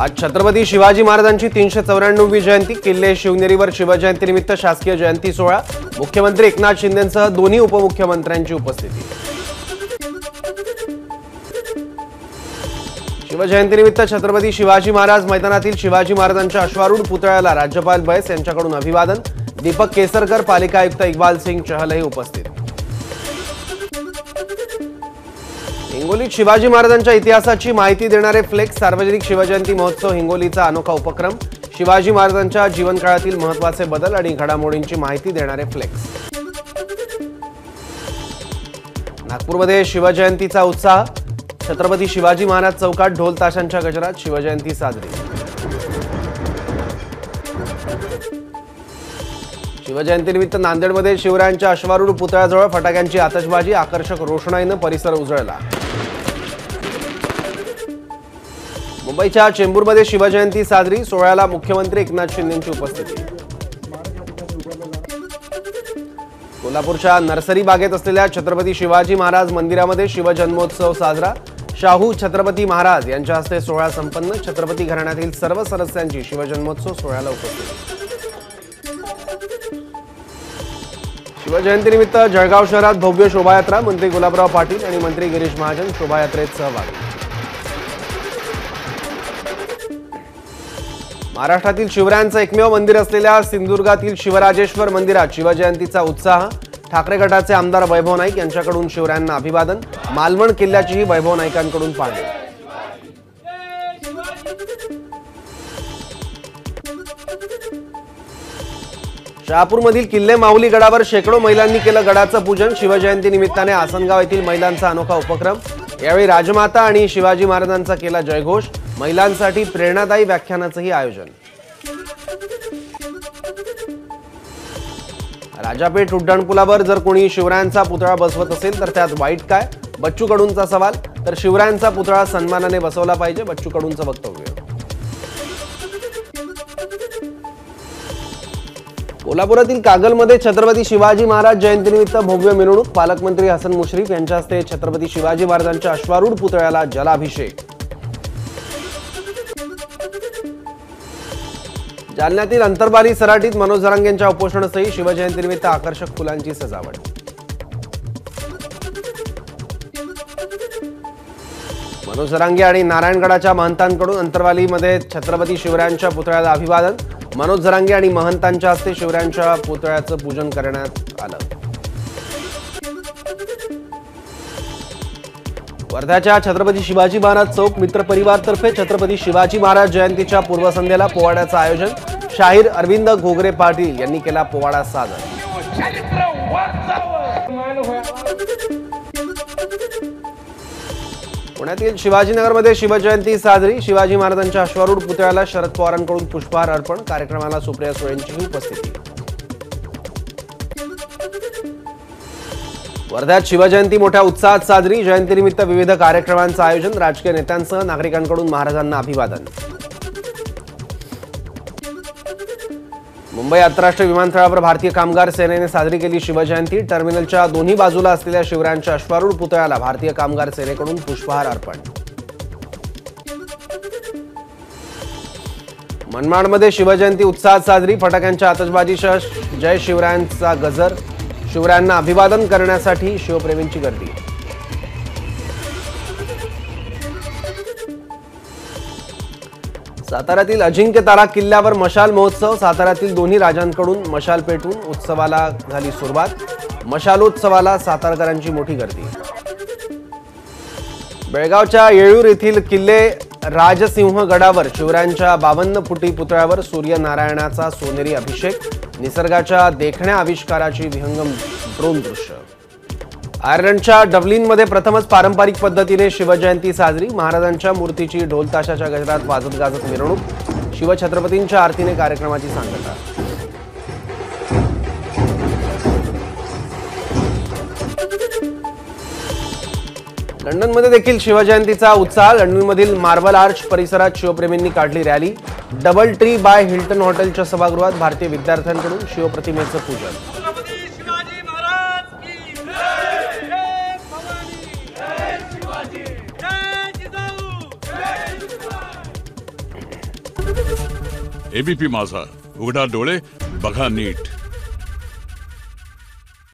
आज छत्रपती शिवाजी महाराजांची 394वी जयंती। किल्ले शिवनेरीवर शिवजयंतीनिमित्त शासकीय जयंती सोहळा। मुख्यमंत्री एकनाथ शिंदेंसह दोन्ही उपमुख्यमंत्र्यांची उपस्थिती। शिवजयंतीनिमित्त छत्रपती शिवाजी महाराज मैदानातील शिवाजी महाराजांच्या अश्वारूढ पुतळ्याला राज्यपाल बैस यांच्याकडून अभिवादन। दीपक केसरकर, पालिका आयुक्त इक्बाल सिंग चहलही उपस्थित। हिंगोलीत शिवाजी महाराजांच्या इतिहासाची माहिती देणारे फ्लेक्स। सार्वजनिक शिवजयंती महोत्सव हिंगोलीचा अनोखा उपक्रम। शिवाजी महाराजांच्या जीवनकाळातील महत्त्वाचे बदल आणि घडामोडींची माहिती देणारे फ्लेक्स। नागपूरमध्ये शिवजयंतीचा उत्साह। छत्रपती शिवाजी महाराज चौकात ढोल ताशांच्या गजरात शिवजयंती साजरी। शिवजयंतीनिमित्त नांदेडमध्ये शिवरायांच्या अश्वारूढ पुतळ्याजवळ फटाक्यांची आतषबाजी। आकर्षक रोषणाईने परिसर उजळला। मुंबईच्या चेंबूरमध्ये शिवजयंती साजरी। सोहळ्याला मुख्यमंत्री एकनाथ शिंदेंची उपस्थिती। कोल्हापूरच्या नर्सरी बागेत असलेल्या छत्रपती शिवाजी महाराज मंदिरामध्ये शिवजन्मोत्सव साजरा। शाहू छत्रपती महाराज यांच्या हस्ते सोहळा संपन्न। छत्रपती घराण्यातील सर्व सदस्यांची शिवजन्मोत्सव सोहळ्याला उपस्थिती। शिवजयंतीनिमित्त जळगाव शहरात भव्य शोभायात्रा। मंत्री गुलाबराव पाटील आणि मंत्री गिरीश महाजन शोभायात्रेत सहभागी। महाराष्ट्रातील शिवरायांचं एकमेव मंदिर असलेल्या सिंधुदुर्गातील शिवराजेश्वर मंदिरात शिवजयंतीचा उत्साह। ठाकरे गटाचे आमदार वैभव नाईक यांच्याकडून शिवरायांना अभिवादन। मालवण किल्ल्याचीही वैभव नाईकांकडून पाहणी। शहापूरमधील किल्ले माऊली गडावर शेकडो महिलांनी केलं गडाचं पूजन। शिवजयंती निमित्ताने आसनगाव येथील महिलांचा अनोखा उपक्रम। यावेळी राजमाता आणि शिवाजी महाराजांचा केला जयघोष। महिलांसाठी प्रेरणादायी व्याख्यानाचंही आयोजन। राजापेठ उड्डाणपुलावर जर कोणी शिवरायांचा पुतळा बसवत असेल तर त्यात वाईट काय? बच्चू कडूंचा सवाल। तर शिवरायांचा पुतळा सन्मानाने बसवला पाहिजे, बच्चू कडूंचं वक्तव्य। कोल्हापुरातील कागलमध्ये छत्रपती शिवाजी महाराज जयंतीनिमित्त भव्य मिरवणूक। पालकमंत्री हसन मुश्रीफ यांच्या हस्ते छत्रपती शिवाजी महाराजांच्या अश्वारूढ पुतळ्याला जलाभिषेक। जालन्यातील अंतरबाली सराटीत मनोज जरांगेंच्या उपोषणासही शिवजयंतीनिमित्त आकर्षक फुलांची सजावट। मनोज जरांगे आणि नारायणगडाच्या महंतांकडून अंतरबालीमध्ये छत्रपती शिवरायांच्या पुतळ्याला अभिवादन। मनोज जरांगे आणि महंतांच्या हस्ते शिवरायांच्या पुतळ्याचं पूजन करण्यात आलं। वर्ध्याच्या छत्रपती शिवाजी महाराज चौक मित्र परिवारतर्फे छत्रपती शिवाजी महाराज जयंतीच्या पूर्वसंध्येला पोवाड्याचं आयोजन। शाहीर अरविंद घोगरे पाटील यांनी केला पोवाडा सादर। पुण्यातील शिवाजीनगरमध्ये शिवजयंती साजरी। शिवाजी महाराजांच्या अश्वारूढ पुतळ्याला शरद पवारांकडून पुष्पहार अर्पण। कार्यक्रमाला सुप्रिया सुळेंचीही उपस्थिती। वर्ध्यात शिवजयंती मोठ्या उत्साहात साजरी। जयंतीनिमित्त विविध कार्यक्रमांचं आयोजन। राजकीय नेत्यांसह नागरिकांकडून महाराजांना अभिवादन। मुंबई आंतरराष्ट्रीय विमानतळावर भारतीय कामगार सेनेने साजरी केली शिवजयंती। टर्मिनलच्या दोन्ही बाजूला असलेल्या शिवरायांच्या अश्वारूढ पुतळ्याला भारतीय कामगार सेनेकडून पुष्पहार अर्पण। मनमाडमध्ये शिवजयंती उत्साहात साजरी। फटाक्यांच्या आतषबाजीसह जय शिवरायांचा गजर। शिवरायांना अभिवादन करण्यासाठी शिवप्रेमींची गर्दी। साताऱ्यातील अजिंक्य तारा किल्ल्यावर मशाल महोत्सव। साताऱ्यातील दोन्ही राजांकडून मशाल पेटवून उत्सवाला झाली सुरुवात। मशालोत्सवाला सातारकरांची मोठी गर्दी। बेळगावच्या येळूर येथील किल्ले राजसिंह गडावर शिवरायांच्या 52 फुटी पुतळ्यावर सूर्यनारायणाचा सोनेरी अभिषेक। निसर्गाच्या देखण्या आविष्काराची विहंगम ड्रोन दृश्य। आयर्लंडच्या डब्लिनमध्ये प्रथमच पारंपरिक पद्धतीने शिवजयंती साजरी। महाराजांच्या मूर्तीची ढोल ताशाच्या गजरात वाजत गाजत मिरवणूक। शिवछत्रपतींच्या आरतीने कार्यक्रमाची सांगता। लंडनमध्ये देखील शिवजयंतीचा उत्साह। लंडनमधील मार्बल आर्च परिसरात शिवप्रेमींनी काढली rally. Double tree by Hilton हॉटेलच्या सभागृहात भारतीय विद्यार्थ्यांकडून शिवप्रतिमेचं पूजन। एबीपी माझा, उघडा डोळे बघा नीट.